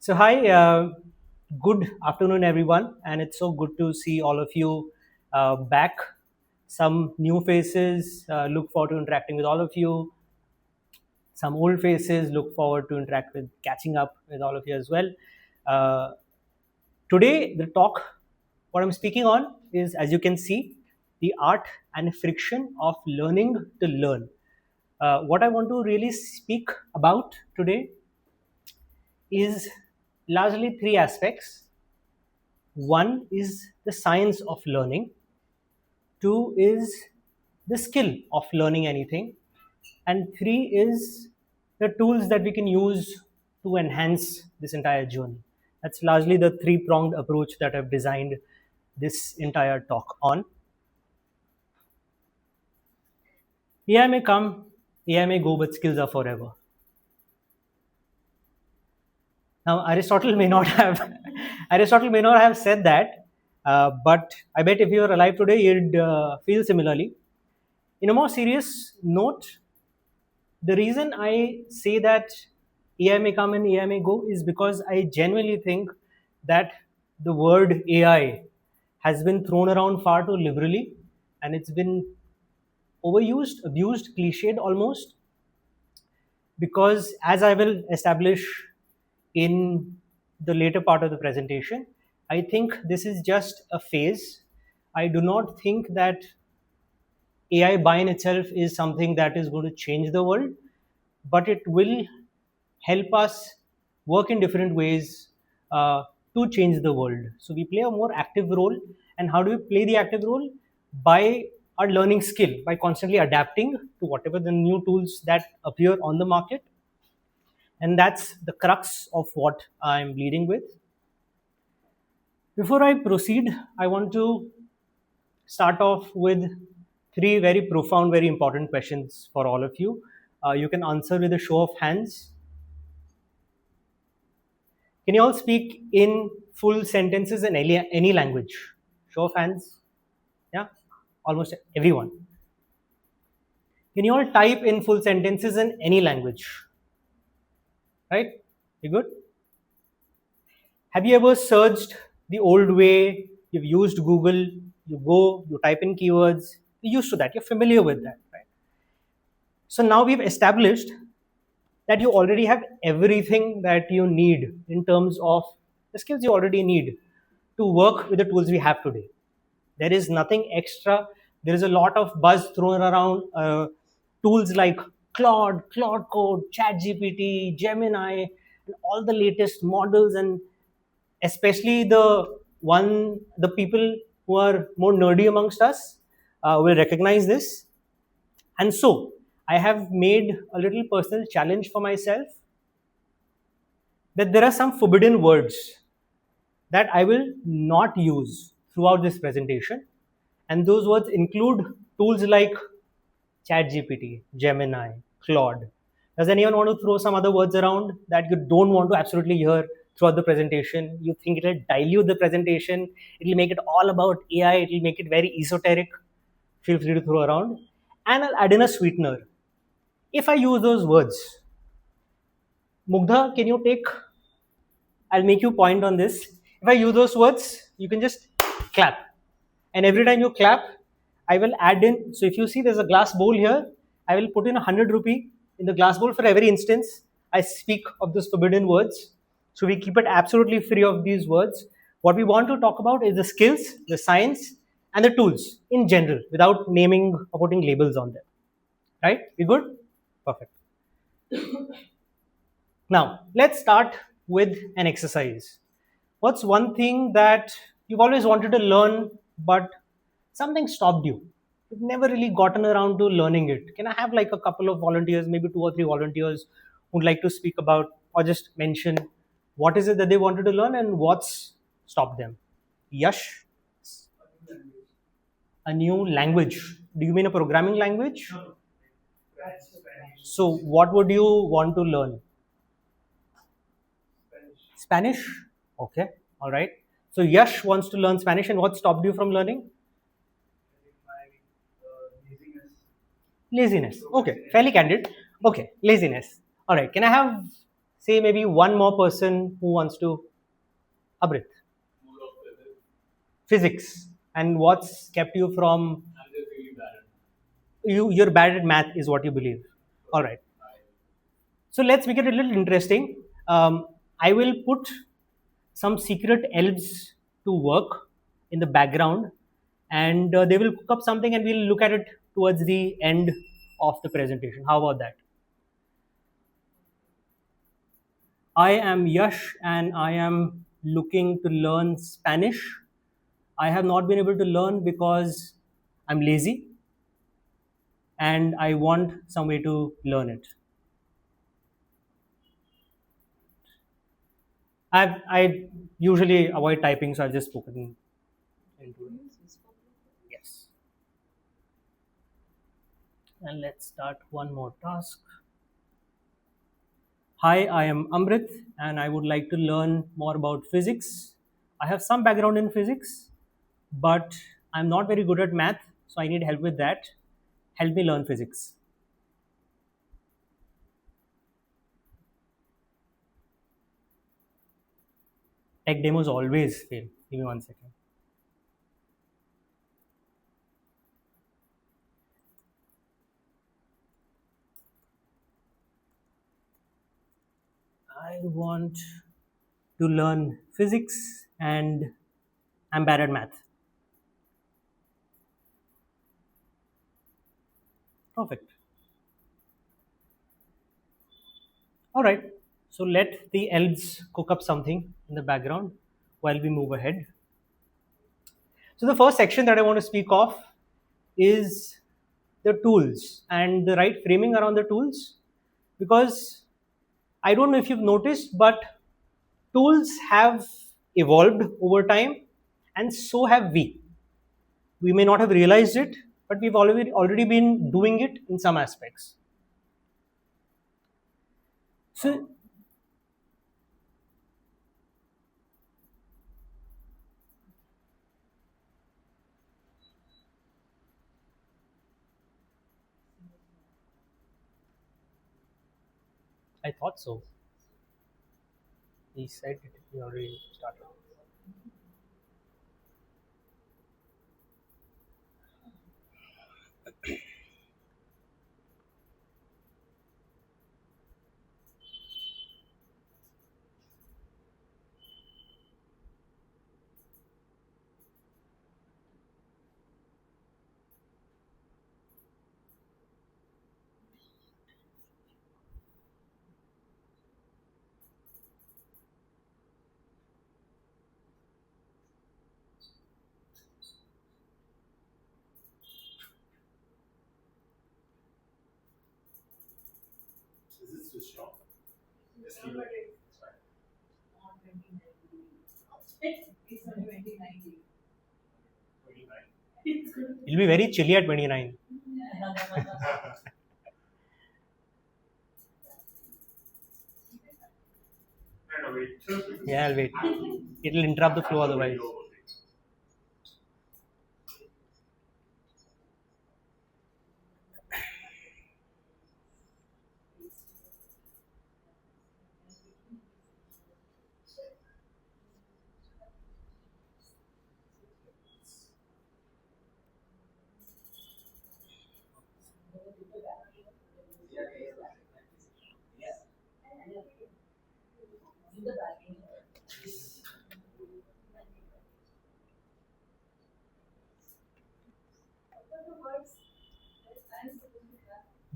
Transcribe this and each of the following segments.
So, hi, good afternoon, everyone, and it's so good to see all of you back. Some new faces, look forward to interacting with all of you. Some old faces, look forward to interact with catching up with all of you as well. Uh, Today, the talk, what I'm speaking on is, as you can see, the art and friction of learning to learn. What I want to really speak about today is largely three aspects. One is the science of learning, two is the skill of learning anything, and three is the tools that we can use to enhance this entire journey. That's largely the three pronged approach that I've designed this entire talk on. AI may come, AI may go, but skills are forever. Now, Aristotle may not have Aristotle may not have said that, but I bet if you were alive today, you'd feel similarly. In a more serious note, the reason I say that AI may come and AI may go is because I genuinely think that the word AI has been thrown around far too liberally, and it's been overused, abused, cliched almost. Because as I will establish in the later part of the presentation, I think this is just a phase. I do not think that AI by in itself is something that is going to change the world, but it will help us work in different ways to change the world. So we play a more active role. And how do we play the active role? By our learning skill, by constantly adapting to whatever the new tools that appear on the market. And that's the crux of what I'm leading with. Before I proceed, I want to start off with three very profound, very important questions for all of you. You can answer with a show of hands. Can you all speak in full sentences in any language? Show of hands. Yeah, almost everyone. Can you all type in full sentences in any language? Right? You good? Have you ever searched the old way? You've used Google, you go, you type in keywords, you're used to that, you're familiar with that, right? So now we've established that you already have everything that you need in terms of the skills you already need to work with the tools we have today. There is nothing extra. There is a lot of buzz thrown around tools like Claude Code, ChatGPT, Gemini, and all the latest models, and especially the people who are more nerdy amongst us will recognize this. And so I have made a little personal challenge for myself that there are some forbidden words that I will not use throughout this presentation. And those words include tools like ChatGPT, Gemini, Claude. Does anyone want to throw some other words around that you don't want to absolutely hear throughout the presentation? You think it will dilute the presentation, it will make it all about AI, it will make it very esoteric. Feel free to throw around. And I'll add in a sweetener. If I use those words, Mugdha, can you take, I'll make you point on this. If I use those words, you can just clap. And every time you clap, I will add in. So if you see there's a glass bowl here, I will put in 100 rupee in the glass bowl for every instance I speak of those forbidden words. So we keep it absolutely free of these words. What we want to talk about is the skills, the science, and the tools in general without naming or putting labels on them. Right? We good? Perfect. Now, let's start with an exercise. What's one thing that you've always wanted to learn, but something stopped you? You've never really gotten around to learning it. Can I have like a couple of volunteers, maybe two or three volunteers who'd like to speak about or just mention what is it that they wanted to learn and what's stopped them? Yash, a new language. Do you mean a programming language? So, what would you want to learn? Spanish? Okay, all right. So, Yash wants to learn Spanish, and what stopped you from learning? Laziness. Okay, fairly candid. Okay, laziness. All right, can I have Say maybe one more person who wants to. Abrit, physics. And what's kept you from. You're bad at math, is what you believe. All right. So let's make it a little interesting. I will put some secret elves to work in the background, and they will cook up something, and we'll look at it towards the end of the presentation. How about that? I am Yash, and I am looking to learn Spanish. I have not been able to learn because I'm lazy and I want some way to learn it. I usually avoid typing, so I've just spoken into it. Yes. And let's start one more task. Hi, I am Amrit, and I would like to learn more about physics. I have some background in physics, but I'm not very good at math, so I need help with that. Help me learn physics. Tech demos always fail. Give me 1 second. I want to learn physics and I'm bad at math. Perfect. All right. So let the elves cook up something in the background while we move ahead. So the first section that I want to speak of is the tools and the right framing around the tools, because I don't know if you've noticed, but tools have evolved over time and so have we. We may not have realized it, but we've already been doing it in some aspects. So I thought so. He said it. He already started. It'll be very chilly at 29. Yeah, I'll wait. It'll interrupt the flow otherwise.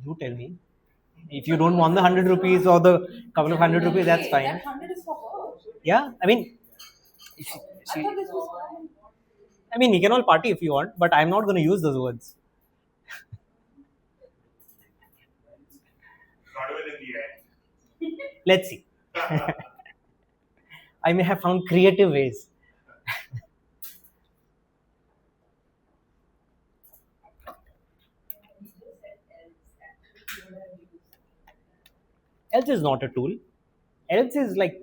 You tell me. If you don't want the 100 rupees or the couple of 100 rupees, that's fine. Yeah, I mean, she, I mean, you can all party if you want, but I'm not going to use those words. Let's see. I may have found creative ways. Else is not a tool. Else is like.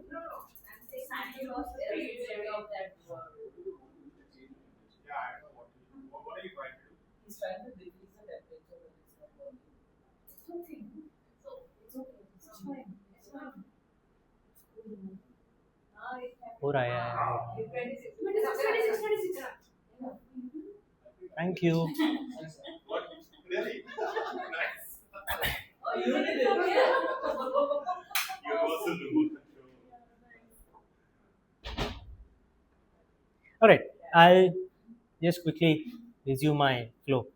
हो रहा है. Thank you. All right, I'll just quickly resume my flow.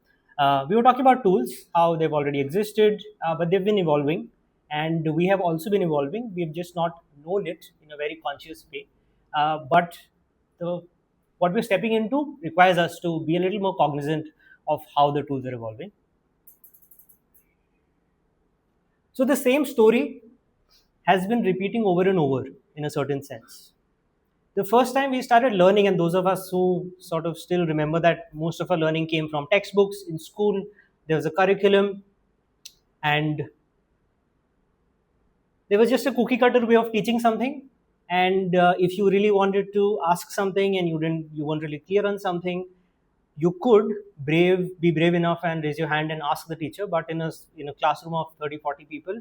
We were talking about tools, how they've already existed, but they've been evolving, and we have also been evolving. We've just not known it in a very conscious way. But the, what we're stepping into requires us to be a little more cognizant of how the tools are evolving. So the same story has been repeating over and over in a certain sense. The first time we started learning, and those of us who sort of still remember that most of our learning came from textbooks in school, there was a curriculum, and there was just a cookie cutter way of teaching something. And if you really wanted to ask something and you weren't really clear on something, you could be brave enough and raise your hand and ask the teacher. But in a classroom of 30, 40 people,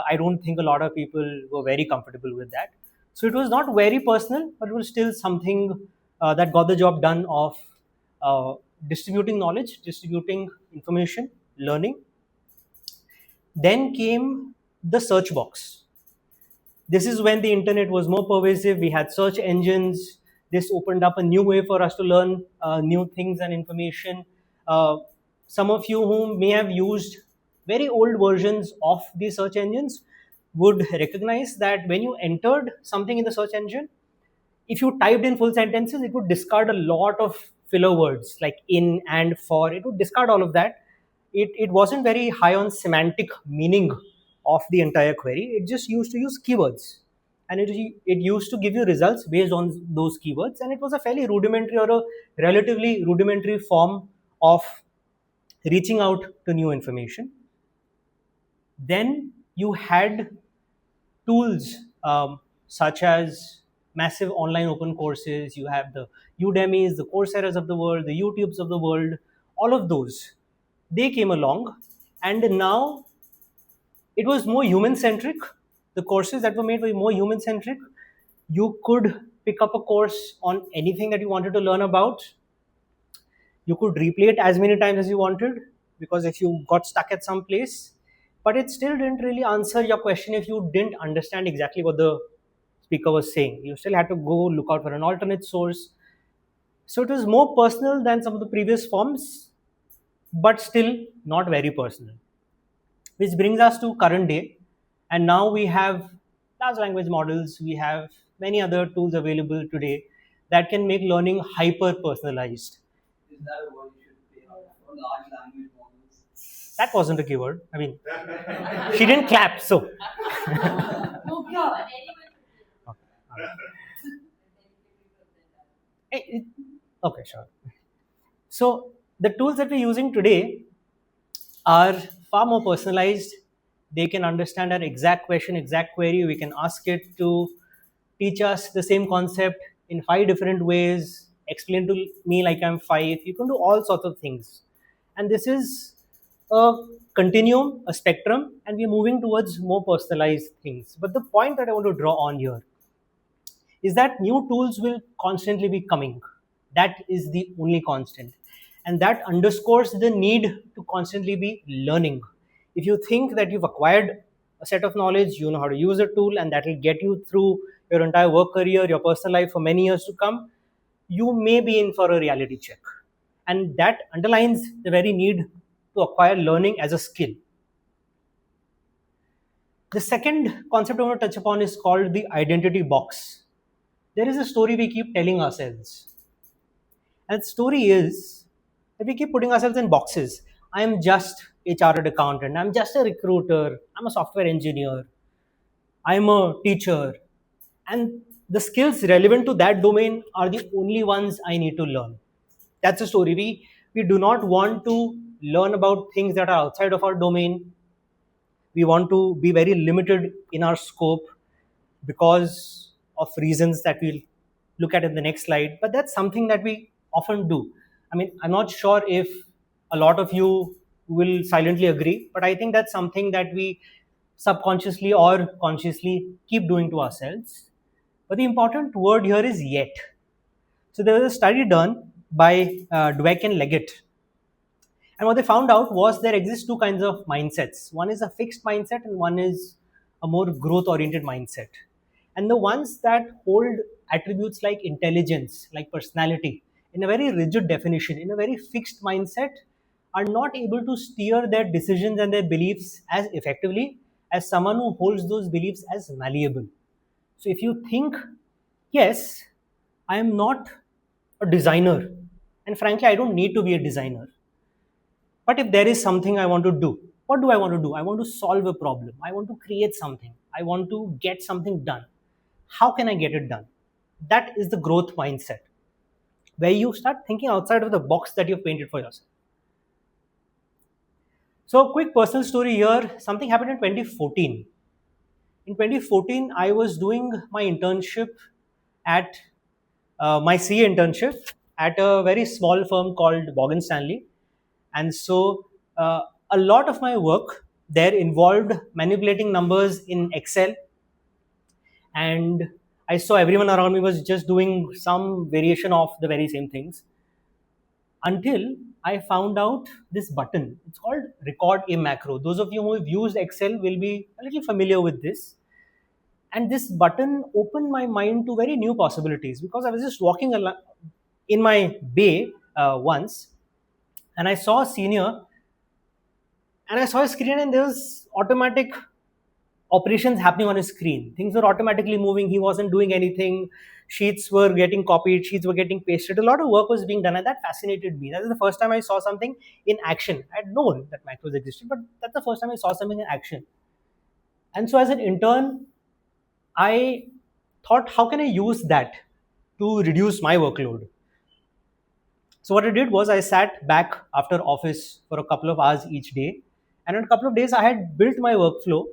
I don't think a lot of people were very comfortable with that. So it was not very personal, but it was still something that got the job done of uh, distributing knowledge, distributing information, learning. Then came the search box. This is when the internet was more pervasive. We had search engines. This opened up a new way for us to learn new things and information. Uh, some of you who may have used very old versions of the search engines would recognize that when you entered something in the search engine, if you typed in full sentences, it would discard a lot of filler words like in and for. It would discard all of that. It wasn't very high on semantic meaning of the entire query. It just used to use keywords. And it used to give you results based on those keywords. And it was a fairly rudimentary or a relatively rudimentary form of reaching out to new information. Then you had tools such as massive online open courses. You have the Udemy's, the Coursera's of the world, the YouTubes of the world, all of those. They came along, and now it was more human centric. The courses that were made were more human centric. You could pick up a course on anything that you wanted to learn about. You could replay it as many times as you wanted, because if you got stuck at some place, but it still didn't really answer your question if you didn't understand exactly what the speaker was saying. You still had to go look out for an alternate source. So it was more personal than some of the previous forms, but still not very personal. Which brings us to current day. And now we have large language models, we have many other tools available today that can make learning hyper personalized. Is that a word you should pay out for large language models? That wasn't a keyword. I mean, she didn't clap, so. Oh God. Okay, sure. So the tools that we're using today are far more personalized. They can understand our exact question, exact query. We can ask it to teach us the same concept in 5 different ways, explain to me like I'm 5. You can do all sorts of things. And this is a continuum, a spectrum, and we're moving towards more personalized things. But the point that I want to draw on here is that new tools will constantly be coming. That is the only constant. And that underscores the need to constantly be learning. If you think that you've acquired a set of knowledge, you know how to use a tool, and that will get you through your entire work career, your personal life for many years to come, you may be in for a reality check. And that underlines the very need to acquire learning as a skill. The second concept I want to touch upon is called the identity box. There is a story we keep telling ourselves. And the story is that we keep putting ourselves in boxes. I am just HR accountant. I'm just a recruiter. I'm a software engineer. I'm a teacher. And the skills relevant to that domain are the only ones I need to learn. That's the story. We do not want to learn about things that are outside of our domain. We want to be very limited in our scope because of reasons that we'll look at in the next slide. But that's something that we often do. I mean, I'm not sure if a lot of you will silently agree, but I think that's something that we subconsciously or consciously keep doing to ourselves. But the important word here is yet. So there was a study done by Dweck and Leggett, and what they found out was there exist two kinds of mindsets. One is a fixed mindset, and one is a more growth oriented mindset. And the ones that hold attributes like intelligence, like personality, in a very rigid definition, in a very fixed mindset, are not able to steer their decisions and their beliefs as effectively as someone who holds those beliefs as malleable. So if you think, yes, I am not a designer, and frankly, I don't need to be a designer. But if there is something I want to do, what do I want to do? I want to solve a problem. I want to create something. I want to get something done. How can I get it done? That is the growth mindset, where you start thinking outside of the box that you've painted for yourself. So, quick personal story here. Something happened in 2014. In 2014, I was doing my internship at my CA internship at a very small firm called Morgan Stanley. And so a lot of my work there involved manipulating numbers in Excel. And I saw everyone around me was just doing some variation of the very same things until I found out this button. It's called record a macro. Those of you who have used Excel will be a little familiar with this. And this button opened my mind to very new possibilities because I was just walking in my bay once, and I saw a senior, and I saw a screen, and there was automatic operations happening on his screen. Things were automatically moving. He wasn't doing anything. Sheets were getting copied. Sheets were getting pasted. A lot of work was being done, and that fascinated me. That was the first time I saw something in action. I had known that macros existed, but that's the first time I saw something in action. And so, as an intern, I thought, how can I use that to reduce my workload? So what I did was I sat back after office for a couple of hours each day, and in a couple of days I had built my workflow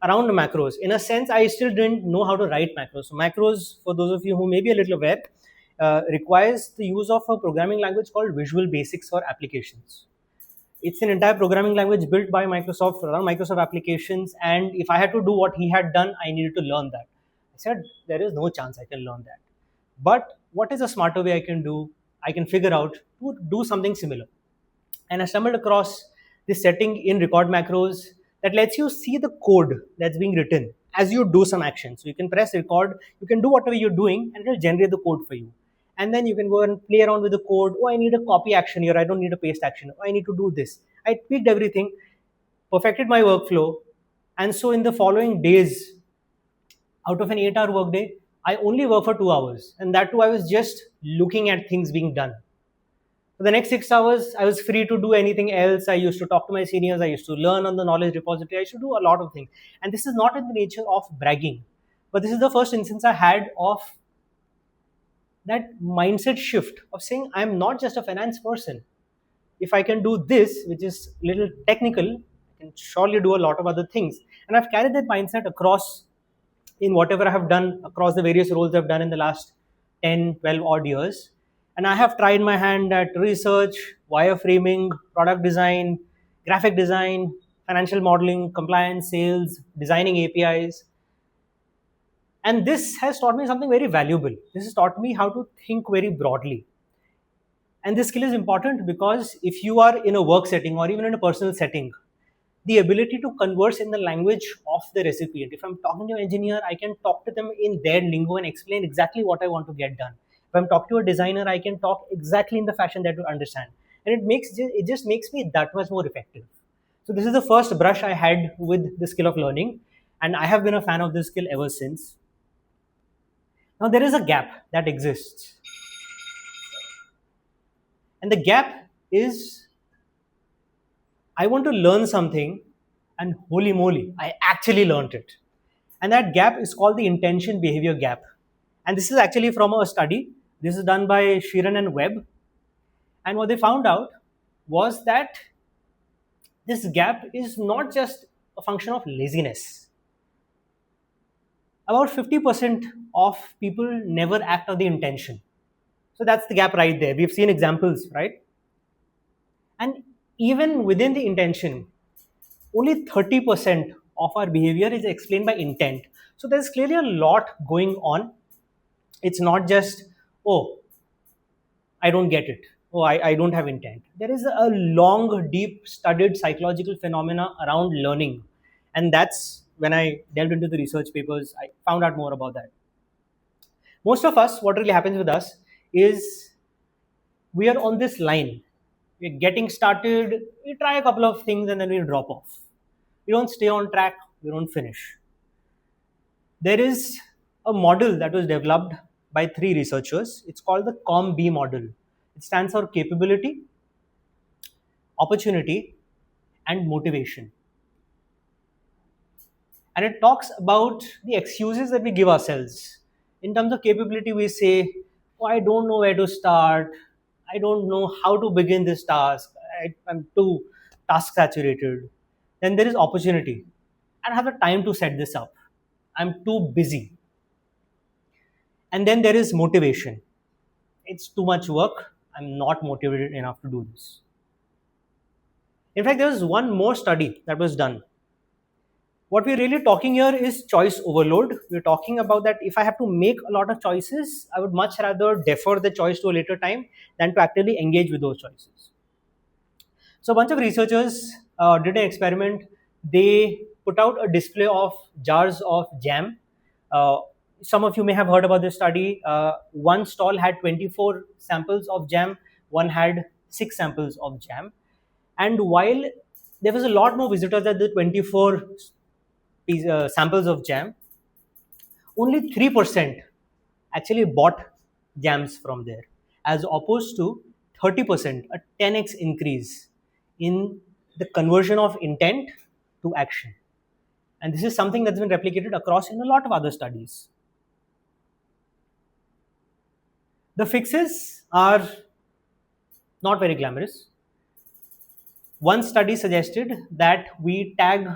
around macros. In a sense, I still didn't know how to write macros. So macros, for those of you who may be a little aware, requires the use of a programming language called Visual Basics for applications. It's an entire programming language built by Microsoft around Microsoft applications, and if I had to do what he had done, I needed to learn that. I said, there is no chance I can learn that. But what is a smarter way I can do? I can figure out to do something similar. And I stumbled across this setting in record macros that lets you see the code that's being written as you do some action. So you can press record, you can do whatever you're doing, and it will generate the code for you. And then you can go and play around with the code. Oh, I need a copy action here. I don't need a paste action. Oh, I need to do this. I tweaked everything, perfected my workflow. And so in the following days, out of an 8-hour workday, I only work for 2 hours. And that too, I was just looking at things being done. For the next 6 hours, I was free to do anything else. I used to talk to my seniors. I used to learn on the knowledge repository. I used to do a lot of things. And this is not in the nature of bragging, but this is the first instance I had of that mindset shift of saying, I'm not just a finance person. If I can do this, which is a little technical, I can surely do a lot of other things. And I've carried that mindset across in whatever I have done across the various roles I've done in the last 10, 12 odd years. And I have tried my hand at research, wireframing, product design, graphic design, financial modeling, compliance, sales, designing APIs. And this has taught me something very valuable. This has taught me how to think very broadly. And this skill is important because if you are in a work setting or even in a personal setting, the ability to converse in the language of the recipient. If I'm talking to an engineer, I can talk to them in their lingo and explain exactly what I want to get done. If I'm talking to a designer, I can talk exactly in the fashion that you understand. And it just makes me that much more effective. So this is the first brush I had with the skill of learning, and I have been a fan of this skill ever since. Now there is a gap that exists. And the gap is I want to learn something, and holy moly, I actually learned it. And that gap is called the intention behavior gap. And this is actually from a study. This is done by Sheeran and Webb. And what they found out was that this gap is not just a function of laziness. About 50% of people never act on the intention. So that's the gap right there. We've seen examples, right? And even within the intention, only 30% of our behavior is explained by intent. So there's clearly a lot going on It's not just, oh, I don't get it. Oh, I don't have intent. There is a long, deep studied psychological phenomena around learning. And that's when I delved into the research papers, I found out more about that. Most of us, what really happens with us is we are on this line. We're getting started, we try a couple of things and then we drop off. We don't stay on track, we don't finish. There is a model that was developed by three researchers. It's called the COM-B model. It stands for capability, opportunity, and motivation. And it talks about the excuses that we give ourselves. In terms of capability, we say, oh, I don't know where to start. I don't know how to begin this task. I'm too task saturated. Then there is opportunity. I don't have the time to set this up. I'm too busy. And then there is motivation. It's too much work. I'm not motivated enough to do this. In fact, there was one more study that was done. What we're really talking here is choice overload. We're talking about that if I have to make a lot of choices, I would much rather defer the choice to a later time than to actively engage with those choices. So, a bunch of researchers did an experiment. They put out a display of jars of jam. Uh, some of you may have heard about this study. One stall had 24 samples of jam, one had 6 samples of jam. And while there was a lot more visitors at the 24 samples of jam, only 3% actually bought jams from there, as opposed to 30%, a 10x increase in the conversion of intent to action. And this is something that's been replicated across in a lot of other studies. The fixes are not very glamorous. One study suggested that we tag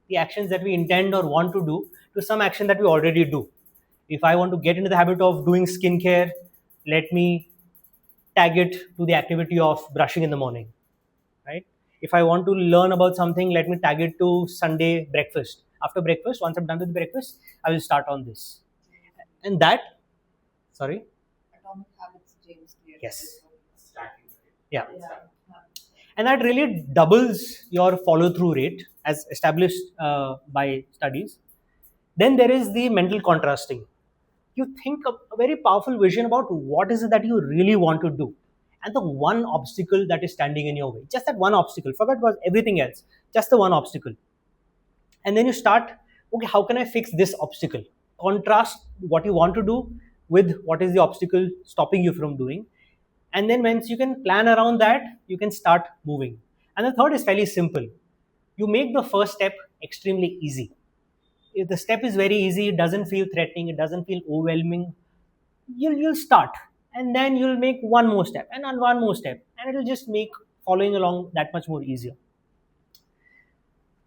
the actions that we intend or want to do to some action that we already do. If I want to get into the habit of doing skincare, let me tag it to the activity of brushing in the morning, right? If I want to learn about something, let me tag it to Sunday breakfast. After breakfast, once I'm done with breakfast, I will start on this. And that, sorry? Atomic habits, James Clear. Yes. Stacking. Yeah. Yeah. And that really doubles your follow through rate as established by studies. Then there is the mental contrasting. You think a very powerful vision about what is it that you really want to do, and the one obstacle that is standing in your way, just that one obstacle, forget about everything else, just the one obstacle. And then you start, okay, how can I fix this obstacle? Contrast what you want to do with what is the obstacle stopping you from doing. And then once you can plan around that, you can start moving. And the third is fairly simple. You make the first step extremely easy. If the step is very easy, it doesn't feel threatening, it doesn't feel overwhelming, you'll start, and then you'll make one more step and then one more step, and it'll just make following along that much more easier.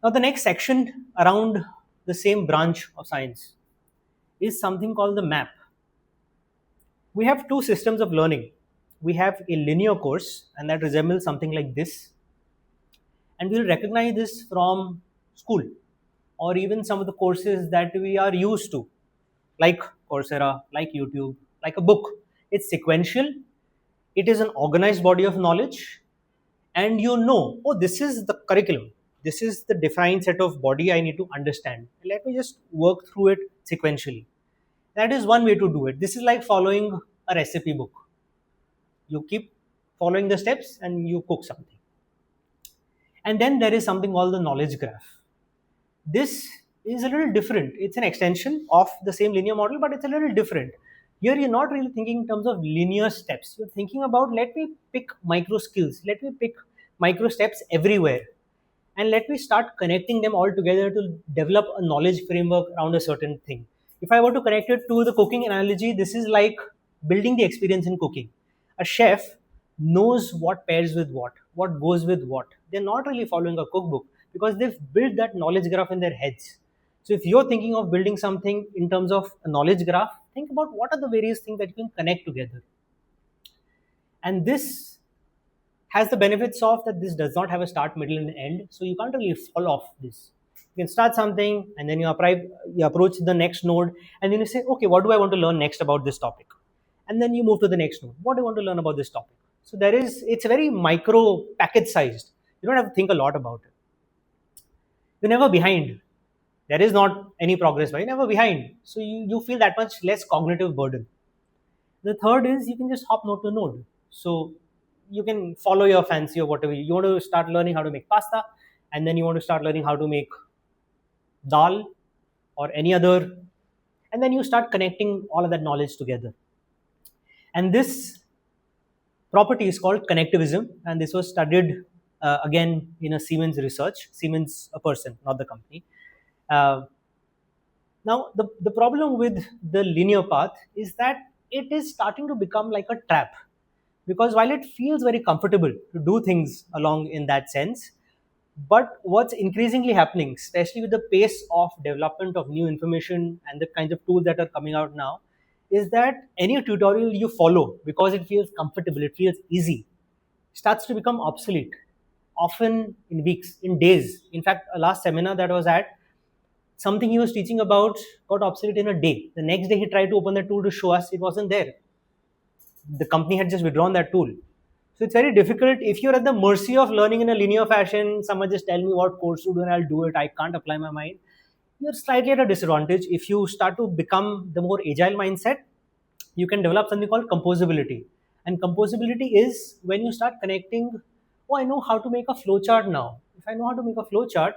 Now the next section around the same branch of science is something called the map. We have two systems of learning. We have a linear course, and that resembles something like this, and we'll recognize this from school or even some of the courses that we are used to, like Coursera, like YouTube, like a book. It's sequential, it is an organized body of knowledge, and you know, oh, this is the curriculum. This is the defined set of body I need to understand. Let me just work through it sequentially. That is one way to do it. This is like following a recipe book. You keep following the steps and you cook something. And then there is something called the knowledge graph. This is a little different. It's an extension of the same linear model, but it's a little different. Here, you're not really thinking in terms of linear steps. You're thinking about, let me pick micro skills, let me pick micro steps everywhere, and let me start connecting them all together to develop a knowledge framework around a certain thing. If I were to connect it to the cooking analogy, this is like building the experience in cooking. A chef knows what pairs with what goes with what. They're not really following a cookbook because they've built that knowledge graph in their heads. So if you're thinking of building something in terms of a knowledge graph, think about what are the various things that you can connect together. And this has the benefits of that this does not have a start, middle, and end. So you can't really fall off this. You can start something, and then you approach the next node, and then you say, okay, what do I want to learn next about this topic? And then you move to the next node. What do I want to learn about this topic? So it's very micro package sized. You don't have to think a lot about it. You're never behind. There is not any progress, but you're never behind. So you feel that much less cognitive burden. The third is you can just hop node to node. So you can follow your fancy or whatever. You want to start learning how to make pasta, and then you want to start learning how to make dal or any other, and then you start connecting all of that knowledge together. And this property is called connectivism, and this was studied again in a Siemens research. Siemens, a person, not the company. Uh, Now, the problem with the linear path is that it is starting to become like a trap, because while it feels very comfortable to do things along in that sense, but what's increasingly happening, especially with the pace of development of new information and the kinds of tools that are coming out now, is that any tutorial you follow, because it feels comfortable, it feels easy, starts to become obsolete, often in weeks, in days. In fact, a last seminar that I was at, something he was teaching about got obsolete in a day. The next day he tried to open the tool to show us, it wasn't there. The company had just withdrawn that tool. So it's very difficult if you're at the mercy of learning in a linear fashion. Someone just tell me what course to do and I'll do it. I can't apply my mind. You're slightly at a disadvantage. If you start to become the more agile mindset, you can develop something called composability. And composability is when you start connecting, oh, I know how to make a flowchart now. If I know how to make a flowchart,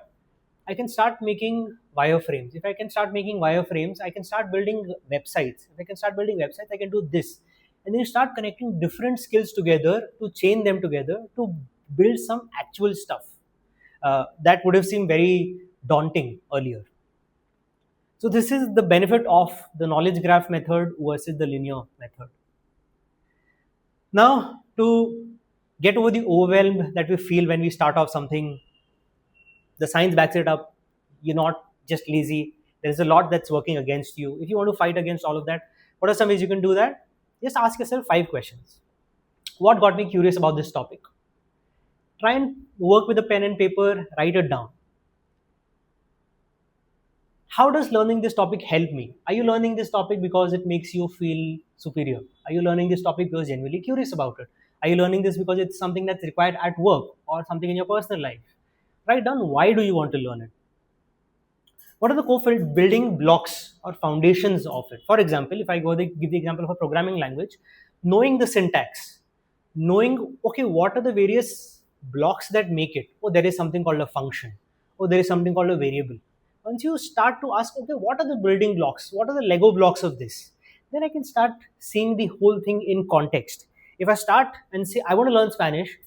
I can start making wireframes. If I can start making wireframes, I can start building websites. If I can start building websites, I can do this. And then you start connecting different skills together to chain them together to build some actual stuff. That would have seemed very daunting earlier. So this is the benefit of the knowledge graph method versus the linear method. Now, to get over the overwhelm that we feel when we start off something, the science backs it up. You're not just lazy. There is a lot that's working against you. If you want to fight against all of that, what are some ways you can do that? Just ask yourself 5 questions. What got me curious about this topic? Try and work with a pen and paper, write it down. How does learning this topic help me? Are you learning this topic because it makes you feel superior? Are you learning this topic because you're genuinely curious about it? Are you learning this because it's something that's required at work or something in your personal life? Write down why do you want to learn it. What are the core building blocks or foundations of it? For example, if I give the example of a programming language, knowing the syntax, knowing, okay, what are the various blocks that make it? Oh, there is something called a function. Oh, there is something called a variable. Once you start to ask, okay, what are the building blocks? What are the Lego blocks of this? Then I can start seeing the whole thing in context. If I start and say, I want to learn Spanish,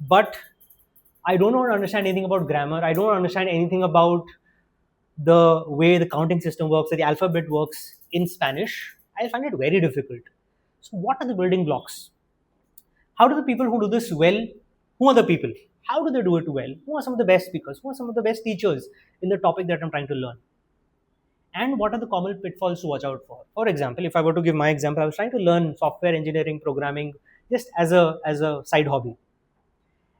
but I don't understand anything about grammar, I don't understand anything about the way the counting system works or the alphabet works in Spanish, I find it very difficult. So, what are the building blocks? How do the people who do this well, who are the people? How do they do it well? Who are some of the best speakers? Who are some of the best teachers in the topic that I'm trying to learn? And what are the common pitfalls to watch out for? For example, if I were to give my example, I was trying to learn software engineering, programming, just as a side hobby.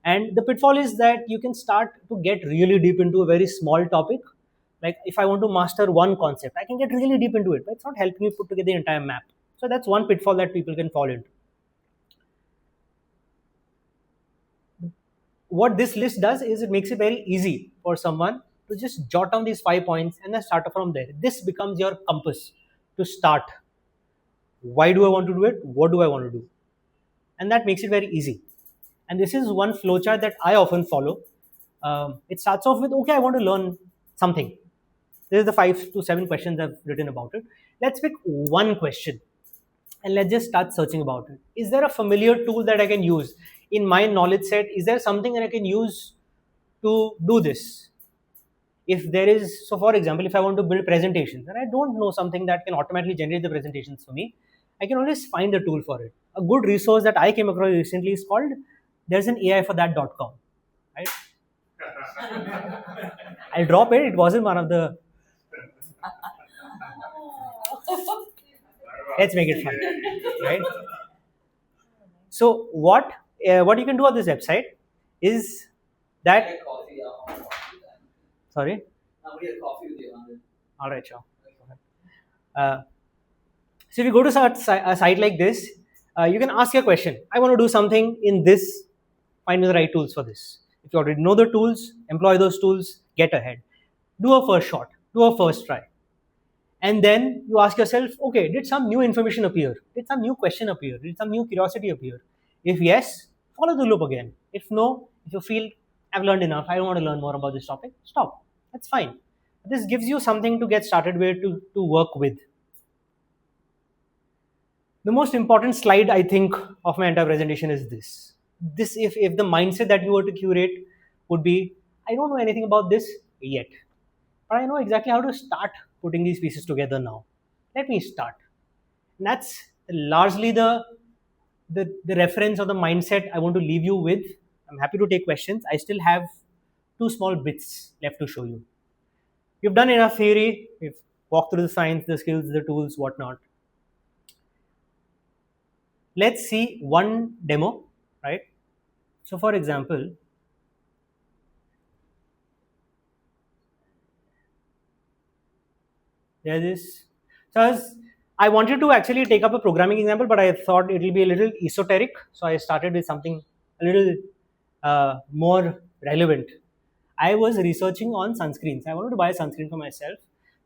And the pitfall is that you can start to get really deep into a very small topic. Like if I want to master one concept, I can get really deep into it, but it's not helping me put together the entire map. So that's one pitfall that people can fall into. What this list does is it makes it very easy for someone to just jot down these 5 points and then start from there. This becomes your compass to start. Why do I want to do it? What do I want to do? And that makes it very easy. And this is one flowchart that I often follow. It starts off with, okay, I want to learn something. This is the 5 to 7 questions I've written about it. Let's pick one question and let's just start searching about it. Is there a familiar tool that I can use in my knowledge set? Is there something that I can use to do this? If there is, so for example, if I want to build presentations and I don't know something that can automatically generate the presentations for me, I can always find a tool for it. A good resource that I came across recently is called there's an AI for that.com. Right? I'll drop it. It wasn't one of the. Let's make it fun, right? So what you can do on this website is that. Coffee. Sorry. I'll get coffee with you, Anand. All right, sure. Uh, so if you go to a site like this, you can ask your question. I want to do something in this. Find me the right tools for this. If you already know the tools, employ those tools. Get ahead. Do a first shot. Do a first try. And then you ask yourself, okay, did some new information appear? Did some new question appear? Did some new curiosity appear? If yes, follow the loop again. If no, if you feel I've learned enough, I don't want to learn more about this topic, stop. That's fine. This gives you something to get started with, to work with. The most important slide I think of my entire presentation is this. This, if the mindset that you were to curate would be, I don't know anything about this yet, but I know exactly how to start putting these pieces together now. Let me start. And that's largely the reference or the mindset I want to leave you with. I'm happy to take questions. I still have two small bits left to show you. You've done enough theory, you've walked through the science, the skills, the tools, whatnot. Let's see one demo, right? So for example, there is, so I wanted to actually take up a programming example, but I thought it will be a little esoteric. So I started with something a little more relevant. I was researching on sunscreens. I wanted to buy a sunscreen for myself.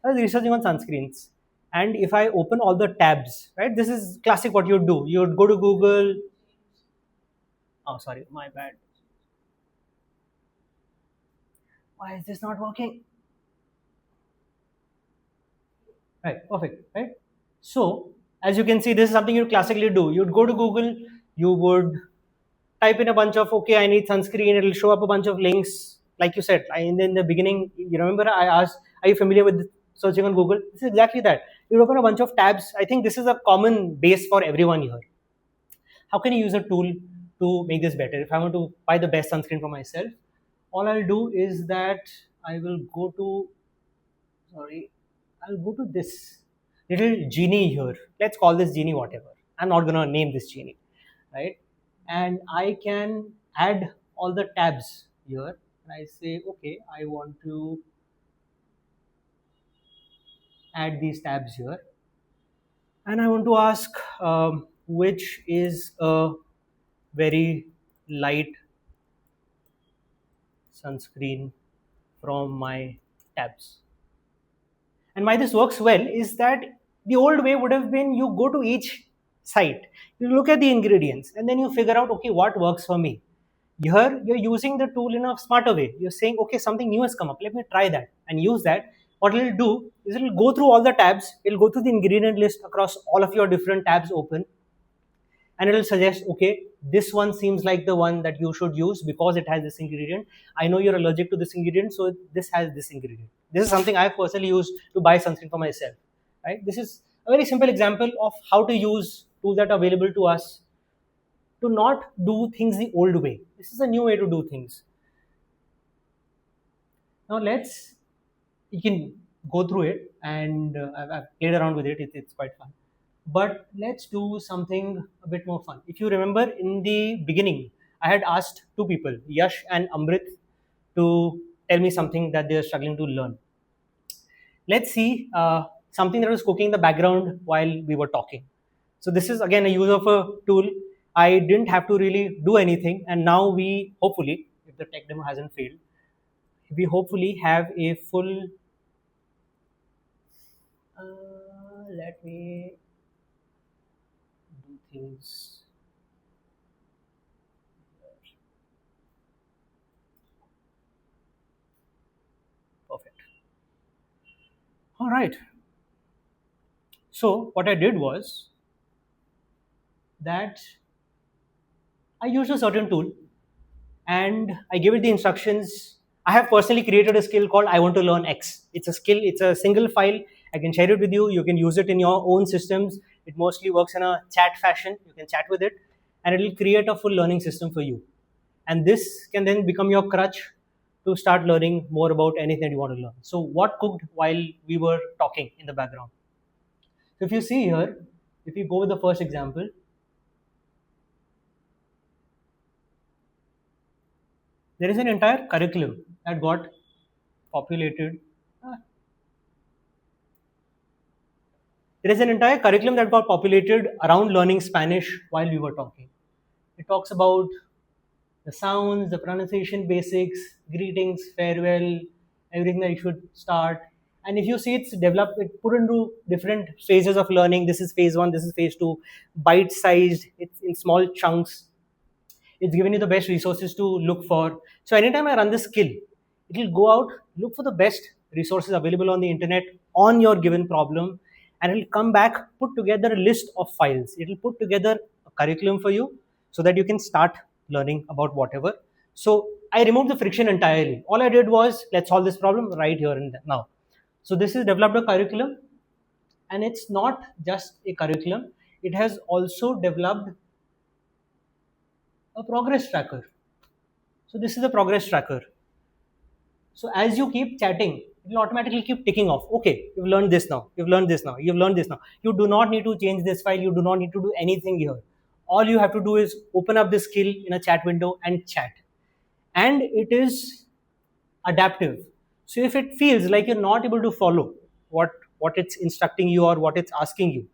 I was researching on sunscreens. And if I open all the tabs, right, this is classic what you'd do. You'd go to Google. Oh, sorry, my bad. Why is this not working? Right, perfect, right? So, as you can see, this is something you classically do. You'd go to Google, you would type in a bunch of, okay, I need sunscreen, it'll show up a bunch of links. Like you said, in the beginning, you remember I asked, are you familiar with searching on Google? This is exactly that. You open a bunch of tabs. I think this is a common base for everyone here. How can you use a tool to make this better? If I want to buy the best sunscreen for myself, all I'll do is that I will go to, sorry, I'll go to this little genie here. Let's call this genie whatever. I'm not gonna name this genie, right? And I can add all the tabs here. And I say, okay, I want to add these tabs here. And I want to ask which is a very light sunscreen from my tabs. And why this works well is that the old way would have been you go to each site, you look at the ingredients, and then you figure out, okay, what works for me. Here, you're using the tool in a smarter way. You're saying, okay, something new has come up. Let me try that and use that. What it'll do is it'll go through all the tabs. It'll go through the ingredient list across all of your different tabs open, and it'll suggest, okay, this one seems like the one that you should use because it has this ingredient. I know you're allergic to this ingredient, so this has this ingredient. This is something I've personally used to buy sunscreen for myself, right? This is a very simple example of how to use tools that are available to us to not do things the old way. This is a new way to do things. Now you can go through it, and I've played around with it. It's quite fun. But let's do something a bit more fun. If you remember in the beginning, I had asked two people, Yash and Amrit, to tell me something that they're struggling to learn. Let's see something that was cooking in the background while we were talking. So this is again a use of a tool. I didn't have to really do anything, and now we hopefully, if the tech demo hasn't failed, we hopefully have a full. Let me do things. Perfect. All right. So what I did was that I used a certain tool and I gave it the instructions. I have personally created a skill called I want to learn X. It's a skill, it's a single file. I can share it with you. You can use it in your own systems. It mostly works in a chat fashion. You can chat with it and it will create a full learning system for you. And this can then become your crutch to start learning more about anything that you want to learn. So, what cooked while we were talking in the background? So, if you see here, if you go with the first example, there is an entire curriculum that got populated. There is an entire curriculum that got populated around learning Spanish while we were talking. It talks about the sounds, the pronunciation basics, greetings, farewell, everything that you should start. And if you see, it's developed, it put into different phases of learning. This is phase one, this is phase two, bite sized, it's in small chunks. It's given you the best resources to look for. So anytime I run this skill, it will go out, look for the best resources available on the internet on your given problem, and it will come back, put together a list of files. It will put together a curriculum for you so that you can start learning about whatever. So I removed the friction entirely. All I did was let's solve this problem right here and now. So this is developed a curriculum, and it's not just a curriculum. It has also developed a progress tracker. So this is a progress tracker. So as you keep chatting, it will automatically keep ticking off. Okay, you've learned this now. You've learned this now. You've learned this now. You do not need to change this file. You do not need to do anything here. All you have to do is open up the skill in a chat window and chat. And it is adaptive. So if it feels like you're not able to follow what it's instructing you or what it's asking you,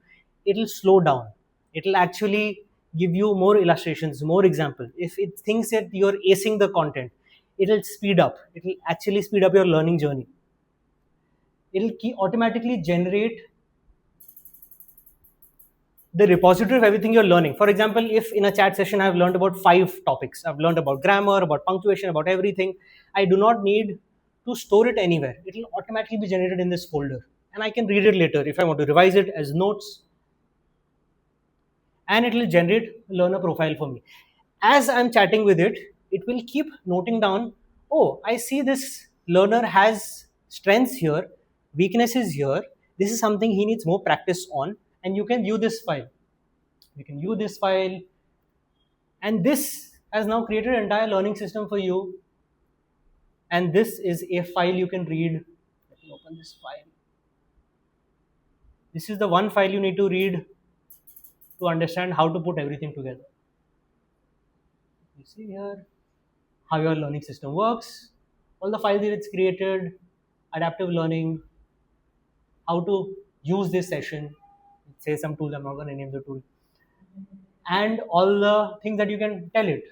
it'll slow down. It'll actually give you more illustrations, more examples. If it thinks that you're acing the content, it'll speed up. It'll actually speed up your learning journey. It'll automatically generate the repository of everything you're learning. For example, if in a chat session I've learned about 5 topics, I've learned about grammar, about punctuation, about everything, I do not need to store it anywhere. It will automatically be generated in this folder, and I can read it later if I want to revise it as notes, and it will generate a learner profile for me. As I'm chatting with it, it will keep noting down, oh, I see this learner has strengths here, weaknesses here. This is something he needs more practice on, and you can view this file. You can view this file, and this has now created an entire learning system for you. And this is a file you can read. Let me open this file. This is the one file you need to read to understand how to put everything together. You see here how your learning system works, all the files that it's created, adaptive learning, how to use this session. Say some tools, I'm not going to name the tool, and all the things that you can tell it.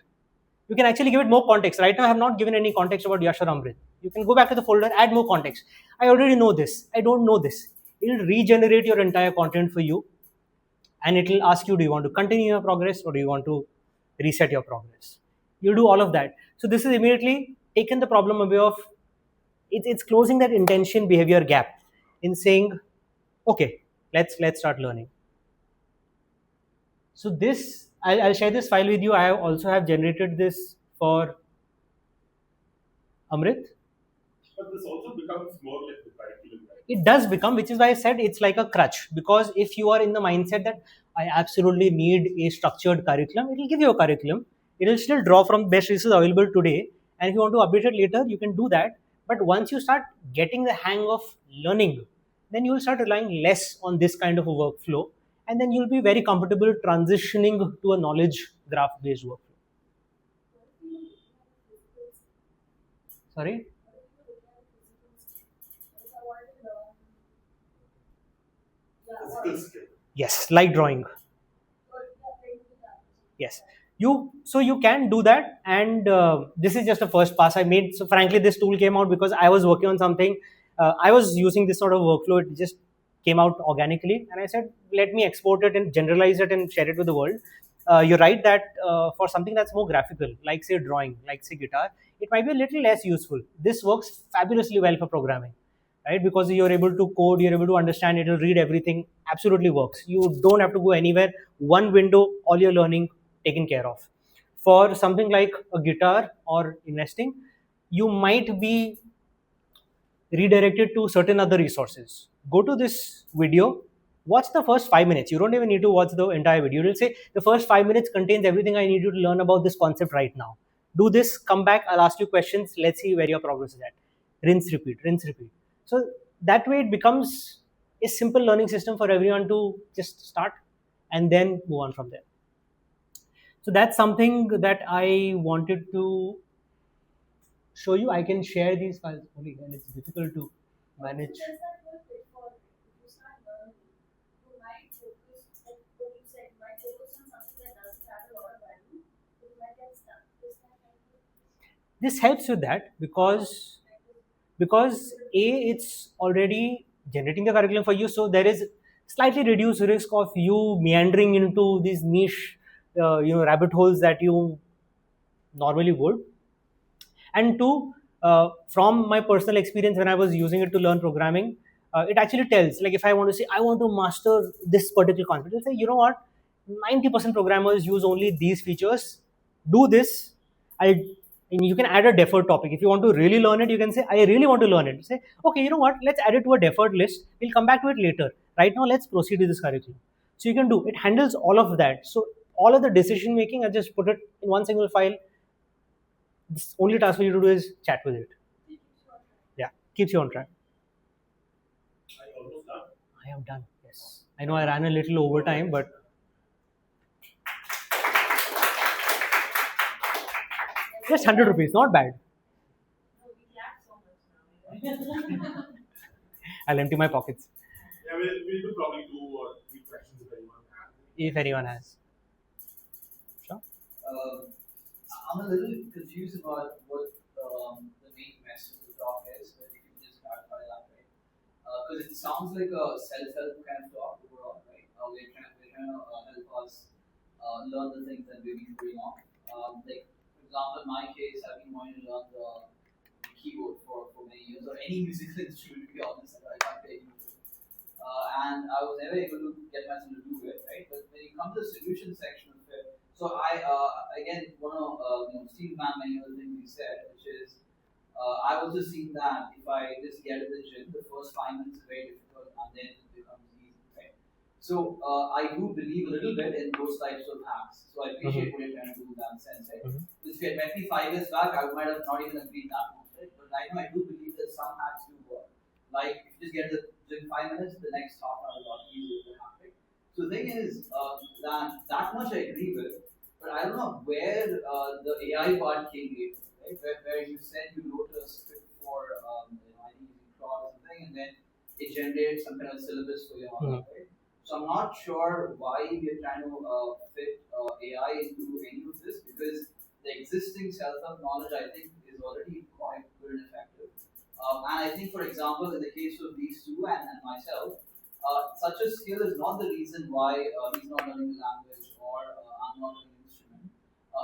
You can actually give it more context. Right now, I have not given any context about Yash or Amrit. You can go back to the folder, add more context. I already know this. I don't know this. It will regenerate your entire content for you, and it will ask you, do you want to continue your progress or do you want to reset your progress? You'll do all of that. So this is immediately taken the problem away of it's closing that intention behavior gap in saying, okay, let's start learning. So this I'll share this file with you. I also have generated this for Amrit. But this also becomes more like the curriculum, right? It does become, which is why I said it's like a crutch. Because if you are in the mindset that I absolutely need a structured curriculum, it will give you a curriculum. It will still draw from best resources available today. And if you want to update it later, you can do that. But once you start getting the hang of learning, then you will start relying less on this kind of a workflow. And then you'll be very comfortable transitioning to a knowledge graph based workflow. Sorry? Physical skill. Yes, like drawing. Yes, you can do that, and this is just the first pass I made. So frankly, this tool came out because I was working on something. I was using this sort of workflow. It just came out organically, and I said, let me export it and generalize it and share it with the world. You're right that for something that's more graphical, like say drawing, like say guitar, it might be a little less useful. This works fabulously well for programming, right? Because you're able to code, you're able to understand, it'll read everything. Absolutely works. You don't have to go anywhere. One window, all your learning taken care of. For something like a guitar or investing, you might be redirected to certain other resources. Go to this video, watch the first 5 minutes. You don't even need to watch the entire video. It will say the first 5 minutes contains everything I need you to learn about this concept right now. Do this, come back, I'll ask you questions. Let's see where your progress is at. Rinse, repeat, rinse, repeat. So that way it becomes a simple learning system for everyone to just start and then move on from there. So that's something that I wanted to show you. I can share these files only, and it's difficult to manage. This helps with that because a it's already generating the curriculum for you, so there is slightly reduced risk of you meandering into these niche rabbit holes that you normally would. And two, from my personal experience when I was using it to learn programming, it actually tells, like, if I want to say I want to master this particular concept, it'll say, you know what, 90% programmers use only these features, do this. I And you can add a deferred topic. If you want to really learn it, you can say I really want to learn it. Say, okay, you know what, let's add it to a deferred list, we'll come back to it later. Right now let's proceed with this curriculum. So you can do it, handles all of that. So all of the decision making, I just put it in one single file. This only task for you to do is chat with it. Yeah, keeps you on track. I almost done. I am done. Yes, I know I ran a little over time, but just 100 rupees, not bad. I'll empty my pockets Yeah, we'll do probably 2 or 3 questions if anyone has. if anyone has. Sure. Uh, I'm a little confused about what the main message of the talk is, but if you can just clarify that, right? Because it sounds like a self-help kind of talk overall, right? We're trying to help us learn the things that we've been doing on. Like, for example, in my case, I've been wanting to learn the keyboard for many years, or any musical instrument, to be honest. I can't play music. And I was never able to get myself to do it, right? But when you come to the solution section of it, so I again want to steal back many of the things you said, which is I've also seen that if I just get to the gym, the first 5 minutes is very difficult, and then it becomes easy, right? So I do believe a little bit in those types of hacks. So I appreciate what you're trying to do in that sense, right? If you had met me 5 years back, I might have not even agreed that much, right? But right now I do believe that some hacks do work. Like if you just get to the gym 5 minutes, the next half hour is a lot easier to hack, right? So the thing is that much I agree with, but I don't know where the AI part came later, right? Where you said you wrote a script for I think using Claude or something, and then it generates some kind of syllabus for your online, right? So I'm not sure why we're trying to fit AI into any of this, because the existing self-help knowledge I think is already quite good and effective. And I think, for example, in the case of these two and myself, such a skill is not the reason why he's not learning the language or I'm not learning the instrument.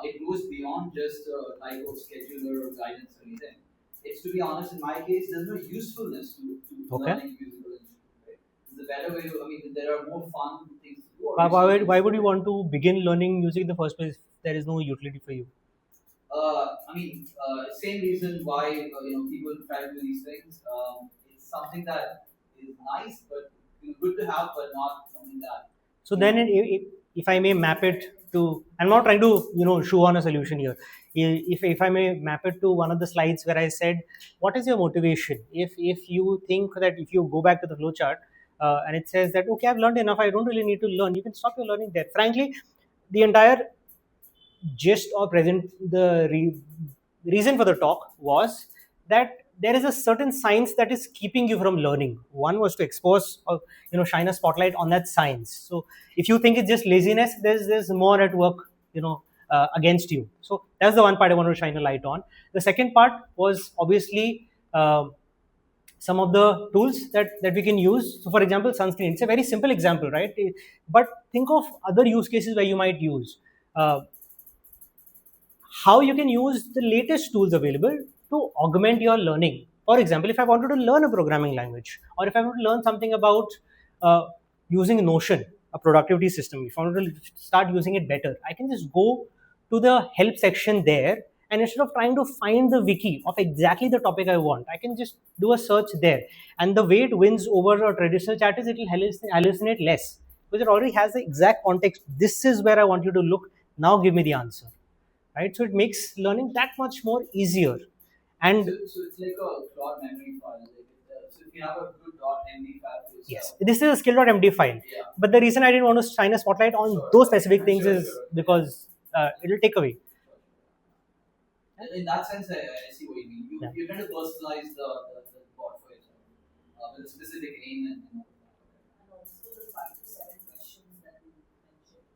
It goes beyond just a type of scheduler or guidance or anything. It's, to be honest, in my case, there's no usefulness to Okay. learning musical instrument. Right? It's a better way to, I mean, there are more fun things to do. Why would you want to begin learning music in the first place if there is no utility for you? Same reason why people try to do these things. It's something that is nice, but good to have, but not something that. So then, if I may map it to, I'm not trying to shoe on a solution here. If I may map it to one of the slides where I said, what is your motivation? If you think that if you go back to the flow chart and it says that okay, I've learned enough, I don't really need to learn. You can stop your learning there. Frankly, the entire gist or present reason for the talk was that there is a certain science that is keeping you from learning. One was to expose or shine a spotlight on that science. So if you think it's just laziness, there's more at work against you. So that's the one part I want to shine a light on. The second part was obviously some of the tools that we can use. So for example, sunscreen, it's a very simple example, right? But think of other use cases where you might use how you can use the latest tools available to augment your learning. For example, if I wanted to learn a programming language, or if I want to learn something about using Notion, a productivity system, if I want to start using it better, I can just go to the help section there, and instead of trying to find the wiki of exactly the topic I want, I can just do a search there. And the way it wins over a traditional chat is it will hallucinate less, because it already has the exact context. This is where I want you to look. Now give me the answer, right? So it makes learning that much more easier. And So it's like a cloud memory file. So if you have a good .md file for yes, yourself, this is a skill.md file. yeah. But the reason I didn't want to shine a spotlight on those specific things is because it'll take away. In that sense, I see what you mean. Yeah. You're trying to personalize the bot for yourself with a specific aim and all of that. And also the 5 to 7 questions that you mentioned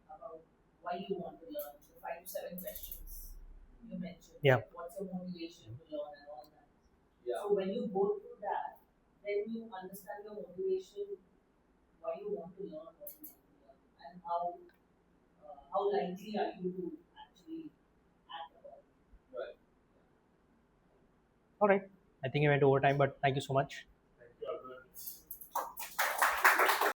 about why you want to learn. So 5 to 7 questions. You mentioned. Yeah. Like what's your motivation to learn and all that. Yeah. So when you go through that, then you understand your motivation, why you want to learn, what you want to learn, and how likely are you to actually act upon it. Right. All right. I think I went over time, but thank you so much.